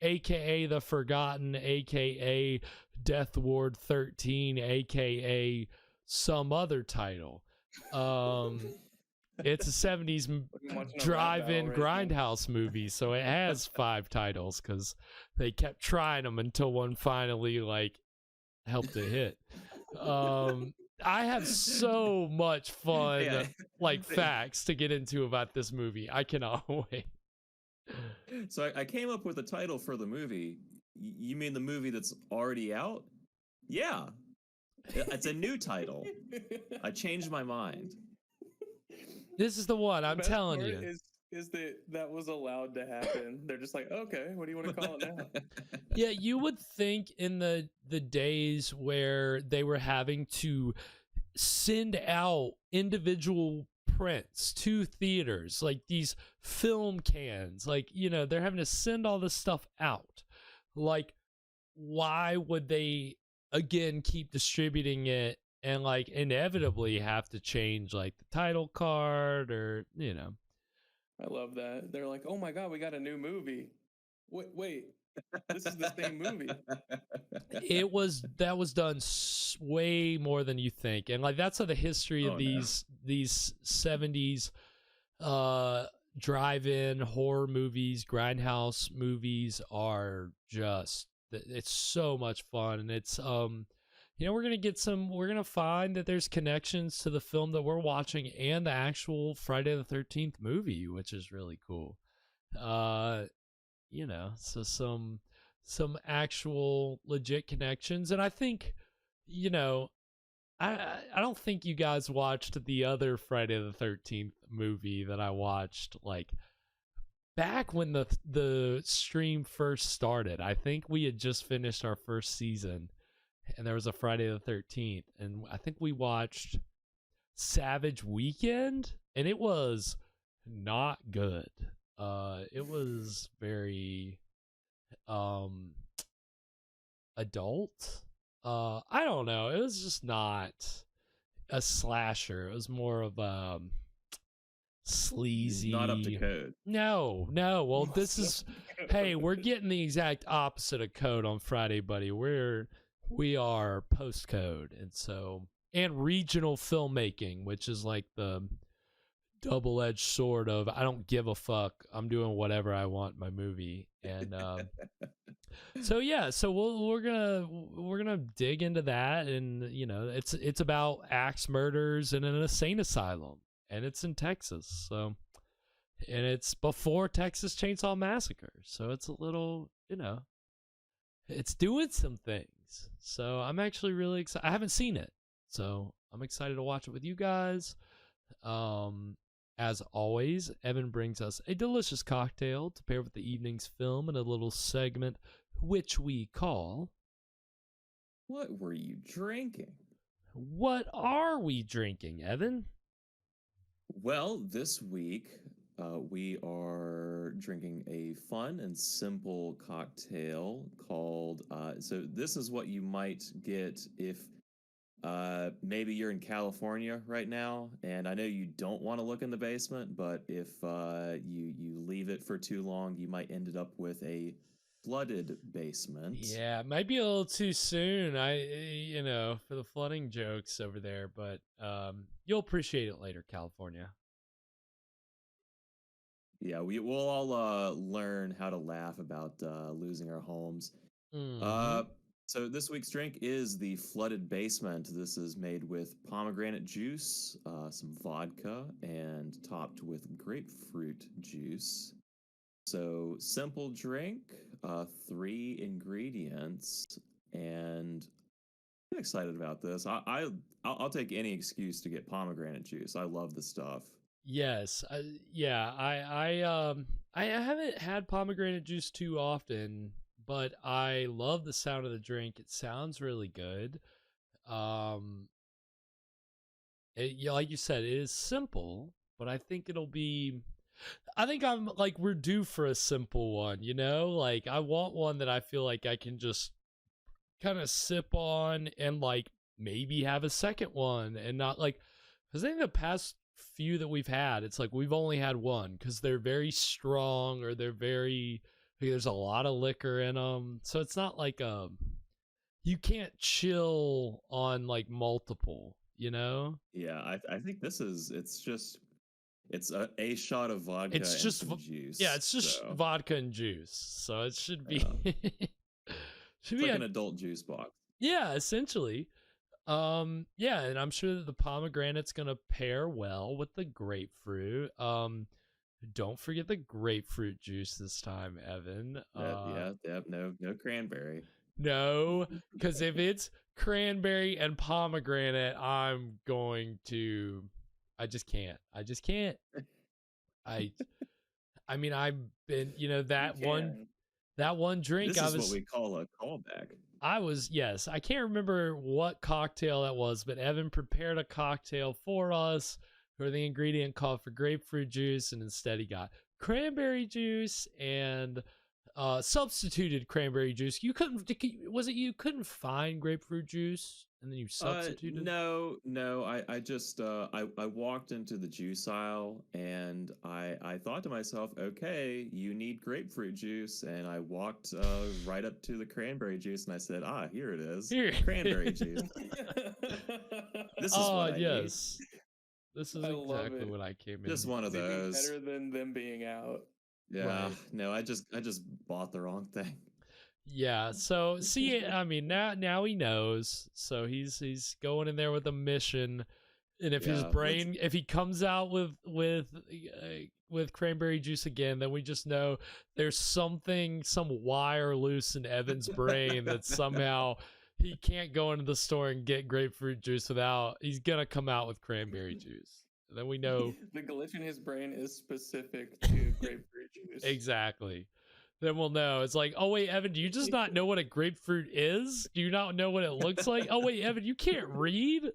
aka The Forgotten, aka Death Ward 13, aka some other title. It's a 70s drive-in grindhouse movie, so it has 5 titles because they kept trying them until one finally like helped it hit. I have so much fun facts to get into about this movie. I cannot wait. So I came up with a title for the movie. You mean the movie that's already out? Yeah. It's a new title. I changed my mind. This is the one, I'm telling you. Is that was allowed to happen. They're just like, okay, what do you want to call it now? Yeah, you would think in the days where they were having to send out individual prints to theaters, like these film cans, like, you know, they're having to send all this stuff out. Like, why would they again keep distributing it and like inevitably have to change like the title card, or, you know? I love that. They're like, oh my god, we got a new movie. Wait, this is the same movie. That was done way more than you think, and like that's how the history of these 70s drive-in horror movies, grindhouse movies are just, it's so much fun. And it's we're gonna find that there's connections to the film that we're watching and the actual Friday the 13th movie, which is really cool. So some actual legit connections. And I think, I don't think you guys watched the other Friday the 13th movie that I watched, like, back when the stream first started. I think we had just finished our first season, and there was a Friday the 13th, and I think we watched Savage Weekend, and it was not good. It was very adult. I don't know. It was just not a slasher. It was more of a sleazy. Not up to code. No. Well, this is. Hey, we're getting the exact opposite of code on Friday, buddy. We are post code, and regional filmmaking, which is like the double-edged sword of I don't give a fuck. I'm doing whatever I want in my movie, and so we're gonna dig into that, and it's about axe murders in an insane asylum, and it's in Texas, and it's before Texas Chainsaw Massacre, so it's a little it's doing some things. So I'm actually really excited. I haven't seen it, so I'm excited to watch it with you guys. As always, Evan brings us a delicious cocktail to pair with the evening's film in a little segment which we call... What were you drinking? What are we drinking, Evan? Well, this week we are drinking a fun and simple cocktail called... so this is what you might get if... maybe you're in California right now, and I know you don't want to look in the basement, but if you leave it for too long, you might end up with a flooded basement. Yeah, it might be a little too soon. For the flooding jokes over there, but you'll appreciate it later, California. Yeah, we'll all learn how to laugh about losing our homes. Mm-hmm. So this week's drink is the Flooded Basement. This is made with pomegranate juice, some vodka, and topped with grapefruit juice. So simple drink, 3 ingredients, and I'm excited about this. I'll take any excuse to get pomegranate juice. I love the stuff. Yes, I haven't had pomegranate juice too often, but I love the sound of the drink. It sounds really good. Like you said, it is simple, but I think I'm like, we're due for a simple one, like I want one that I feel like I can just kind of sip on and like maybe have a second one, and not like, because I think the past few that we've had, it's like we've only had one because they're very strong, or there's a lot of liquor in them, so it's not like you can't chill on like multiple, Yeah, I think it's a shot of vodka. It's just juice. Yeah, it's just vodka and juice, so it should be should be like an adult juice box. Yeah, essentially. Yeah, and I'm sure that the pomegranate's gonna pair well with the grapefruit. Don't forget the grapefruit juice this time, Evan. No cranberry. No, because if it's cranberry and pomegranate, I just can't. I mean, I've been, that one drink. This is what we call a callback. I can't remember what cocktail that was, but Evan prepared a cocktail for us where the ingredient called for grapefruit juice, and instead he got cranberry juice and substituted cranberry juice. You couldn't find grapefruit juice and then you substituted? No, I just I walked into the juice aisle and I thought to myself, okay, you need grapefruit juice, and I walked right up to the cranberry juice and I said, here it is, cranberry juice. This is what I need. This is exactly what I came in. Just one of those. Better than them being out. Yeah, right. No, I just bought the wrong thing. Yeah, so see, I mean, now he knows. So he's going in there with a mission, and if his brain, if he comes out with cranberry juice again, then we just know there's some wire loose in Evan's brain that somehow he can't go into the store and get grapefruit juice without, he's gonna come out with cranberry juice. And then we know the glitch in his brain is specific to grapefruit juice. Exactly. Then we'll know. It's like, oh wait, Evan, do you just not know what a grapefruit is? Do you not know what it looks like? Oh wait, Evan, you can't read?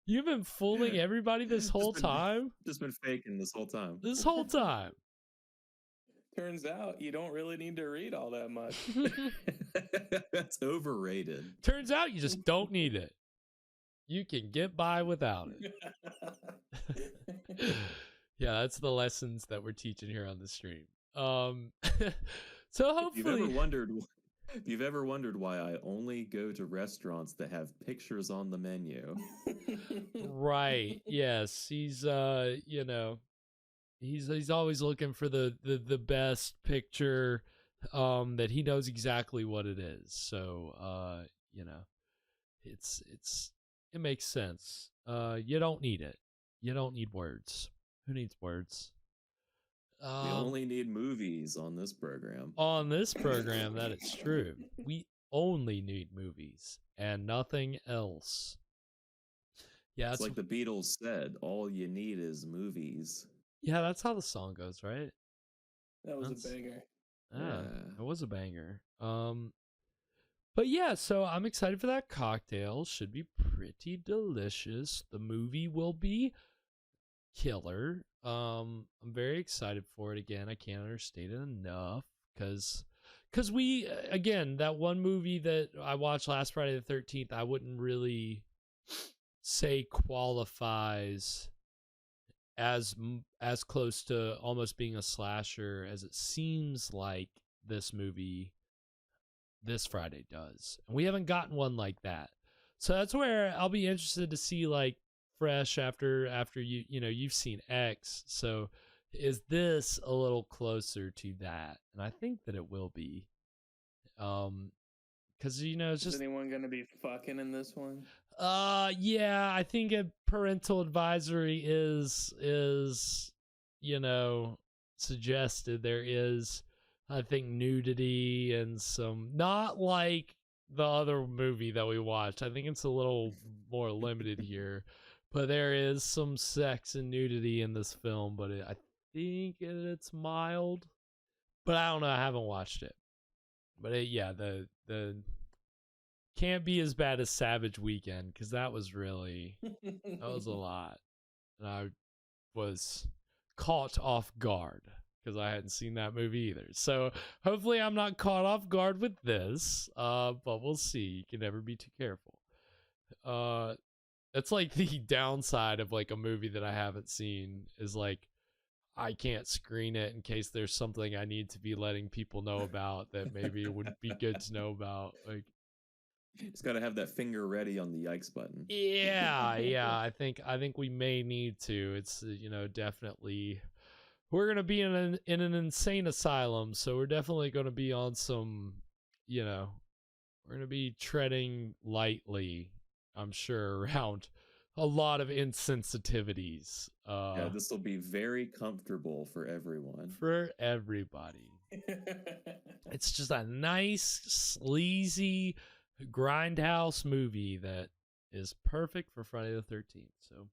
You've been fooling everybody this whole time? Just been faking this whole time. This whole time. Turns out you don't really need to read all that much. That's overrated. Turns out you just don't need it. You can get by without it. Yeah, that's the lessons that we're teaching here on the stream. So hopefully, if you've ever wondered why I only go to restaurants that have pictures on the menu, right? Yes, he's you know, he's always looking for the best picture, that he knows exactly what it is. So you know, it makes sense. You don't need it. You don't need words. Who needs words? We only need movies on this program. On this program, that is true. We only need movies and nothing else. Yeah, it's like the Beatles said, all you need is movies. Yeah, that's how the song goes, right? That was a banger. Yeah, it was a banger. But yeah, so I'm excited for that cocktail. Should be pretty delicious. The movie will be killer. I'm very excited for it. Again, I can't understate it enough because we, again, that one movie that I watched last Friday the 13th, I wouldn't really say qualifies as close to almost being a slasher as it seems like this movie this Friday does. And we haven't gotten one like that. So that's where I'll be interested to see, like, fresh after you've seen X. So is this a little closer to that? And I think that it will be. Because it's just, is anyone gonna be fucking in this one? Yeah, I think a parental advisory is suggested. There is, I think, nudity and some, not like the other movie that we watched. I think it's a little more limited here, but there is some sex and nudity in this film. But I think it's mild. But I don't know. I haven't watched it. But the can't be as bad as Savage Weekend, because that was really that was a lot, and I was caught off guard because I hadn't seen that movie either. So hopefully I'm not caught off guard with this, but we'll see. You can never be too careful. That's like the downside of like a movie that I haven't seen, is like I can't screen it in case there's something I need to be letting people know about that maybe it would be good to know about. Like, it's got to have that finger ready on the yikes button. Yeah. I think we may need to. It's definitely, we're gonna be in an insane asylum, so we're definitely gonna be on some, we're gonna be treading lightly, I'm sure, around a lot of insensitivities. This will be very comfortable for everyone. For everybody. It's just a nice, sleazy grindhouse movie that is perfect for Friday the 13th. So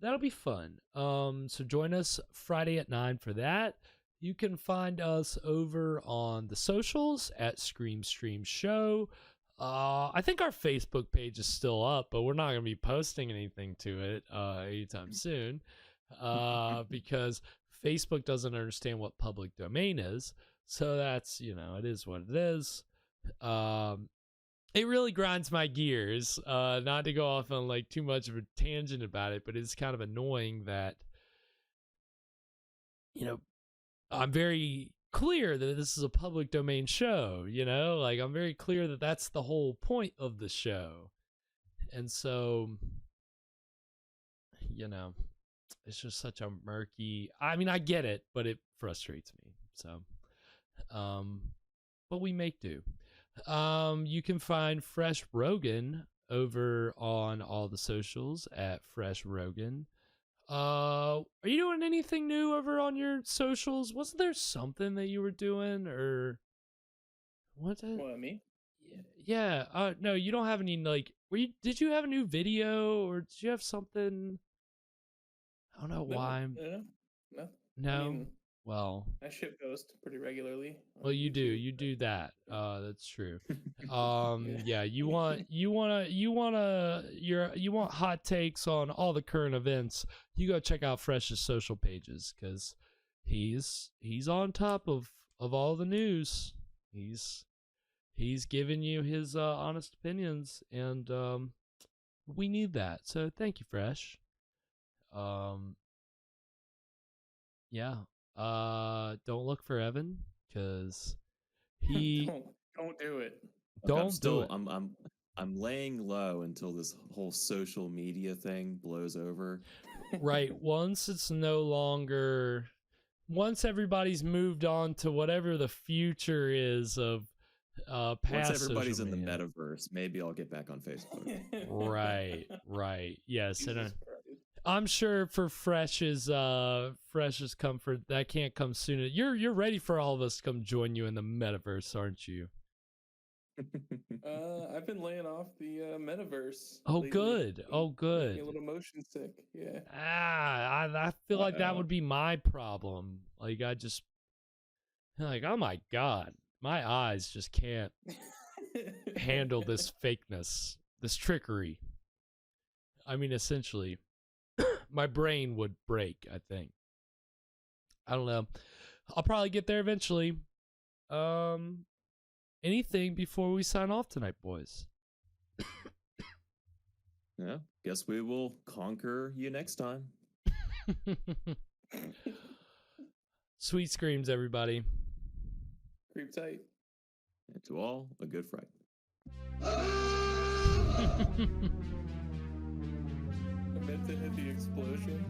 that'll be fun. So join us Friday at 9 for that. You can find us over on the socials at Scream Stream Show. I think our Facebook page is still up, but we're not going to be posting anything to it anytime soon because Facebook doesn't understand what public domain is. So that's, it is what it is. It really grinds my gears, not to go off on like too much of a tangent about it, but it's kind of annoying that, I'm very clear that this is a public domain show, like I'm very clear that that's the whole point of the show. And so, it's just such a murky, I mean, I get it, but it frustrates me. So, but we make do. You can find Fresh Rogan over on all the socials at Fresh Rogan. Are you doing anything new over on your socials? Wasn't there something that you were doing, or what? What, me? Yeah. No, you don't have any, like, did you have a new video, or did you have something? I don't know why. No. No. I mean, well, I ship post pretty regularly. well, you do that. That's true. Yeah, you want hot takes on all the current events. You go check out Fresh's social pages, because he's on top of all the news. He's giving you his honest opinions, and we need that. So thank you, Fresh. Yeah. Don't look for Evan, because he don't do it. Don't do it. I'm laying low until this whole social media thing blows over. Right. Once everybody's moved on to whatever the future is of past. Once everybody's in the media. metaverse, maybe I'll get back on Facebook. Right. Yes, and I'm sure for Fresh's comfort, that can't come sooner. You're ready for all of us to come join you in the metaverse, aren't you? I've been laying off the metaverse. Oh, lately. good. Oh, good. A little motion sick. Yeah. I feel like that would be my problem. Like, oh my God, my eyes just can't handle this fakeness, this trickery. I mean, essentially, my brain would break, I think. I don't know. I'll probably get there eventually. Anything before we sign off tonight, boys? Yeah, guess we will conquer you next time. Sweet screams, everybody. Creep tight. And to all, a good fright. I meant to hit the explosion.